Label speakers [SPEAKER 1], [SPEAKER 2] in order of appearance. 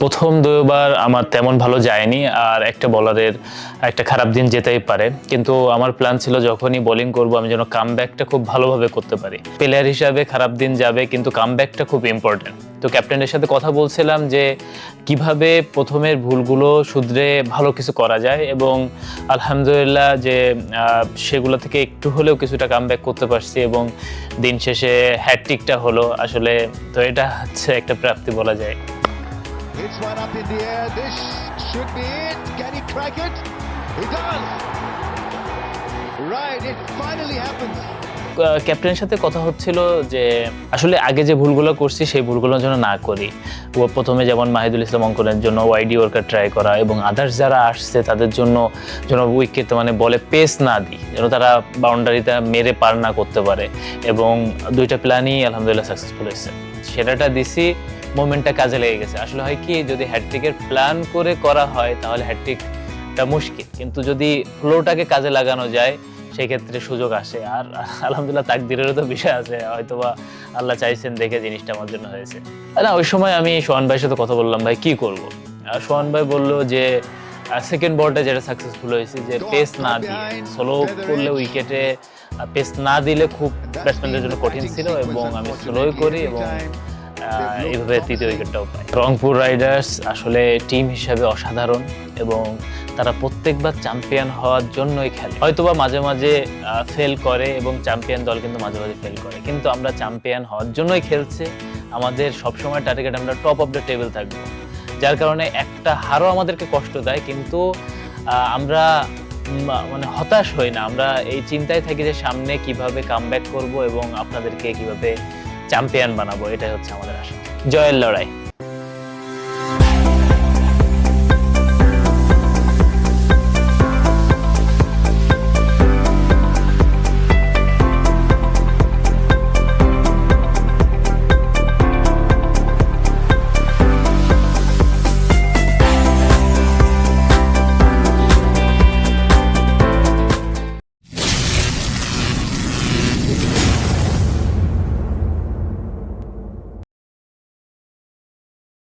[SPEAKER 1] প্রথম দুবার আমার তেমন ভালো যায়নি, আর একটা বলারের একটা খারাপ দিন যেতেই পারে, কিন্তু আমার প্ল্যান ছিল যখনই বোলিং করব আমি যেন কামব্যাকটা খুব ভালোভাবে করতে পারি। প্লেয়ার হিসাবে খারাপ দিন যাবে, কিন্তু কামব্যাকটা খুব ইম্পর্টেন্ট। তো ক্যাপ্টেনের সাথে কথা বলছিলাম যে কিভাবে প্রথমের ভুলগুলো শুধরে ভালো কিছু করা যায়, এবং আলহামদুলিল্লাহ যে সেগুলো থেকে একটু হলেও কিছুটা কামব্যাক করতে পারছি, এবং দিন শেষে হ্যাটট্রিকটা হলো আসলে। তো এটা হচ্ছে একটা প্রাপ্তি বলা যায়।
[SPEAKER 2] It's one up in the air. This should be it. Can he crack it? He does. Right, it finally happens.
[SPEAKER 1] ক্যাপ্টেনের সাথে কথা হচ্ছিল যে আসলে আগে যে ভুলগুলো করছি সেই ভুলগুলো যেন না করি। ও প্রথমে যেমন মাহিদুল ইসলাম অঙ্কনের জন্য ওয়াইডি ওয়ার্কার ট্রাই করা, এবং আদার্স যারা আসছে তাদের জন্য যেন উইকেট মানে বলে পেস না দিই, যেন তারা বাউন্ডারিতে মেরে পার না করতে পারে। এবং দুইটা প্ল্যানই আলহামদুলিল্লাহ সাকসেসফুল হয়েছে। সেটাটা দিছি, মোমেন্টটা কাজে লেগে গেছে। আসলে হয় কি, যদি হ্যাটট্রিকের প্ল্যান করে করা হয় তাহলে হ্যাটট্রিকটা মুশকিল, কিন্তু যদি ফ্লোটাকে কাজে লাগানো যায় সেই ক্ষেত্রে সুযোগ আসে। আর আলহামদুলিল্লাহ তাকদিরেরও তো বিষয় আছে, হয়তোবা আল্লাহ চাইছেন দেখে জিনিসটা আমার জন্য হয়েছে। না, ওই সময় আমি সোহান ভাইয়ের সাথে কথা বললাম, ভাই কি করব। সোহান ভাই বললো যে সেকেন্ড বলটা যেটা সাকসেসফুল হয়েছে, যে পেস না দিয়ে স্লো করলে উইকেটে পেস না দিলে খুব ব্যাটসম্যানদের জন্য কঠিন ছিল, এবং আমি স্লোই করি এবং এইভাবে তৃতীয় উইকেটটাও পাই। রংপুর রাইডার্স আসলে টিম হিসাবে অসাধারণ, এবং তারা প্রত্যেকবার চ্যাম্পিয়ন হওয়ার জন্যই খেলে। হয়তোবা মাঝে মাঝে ফেল করে, এবং চ্যাম্পিয়ন দল কিন্তু মাঝে মাঝে ফেল করে, কিন্তু আমরা চ্যাম্পিয়ন হওয়ার জন্যই খেলছে। আমাদের সবসময় টার্গেট আমরা টপ অফ দ্য টেবিল থাকবো, যার কারণে একটা হারও আমাদেরকে কষ্ট দেয়, কিন্তু আমরা মানে হতাশ হই না। আমরা এই চিন্তায় থাকি যে সামনে কিভাবে কামব্যাক করব এবং আপনাদেরকে কিভাবে চ্যাম্পিয়ন বানাবো, এটাই হচ্ছে আমাদের আশা। জয়ের লড়াই।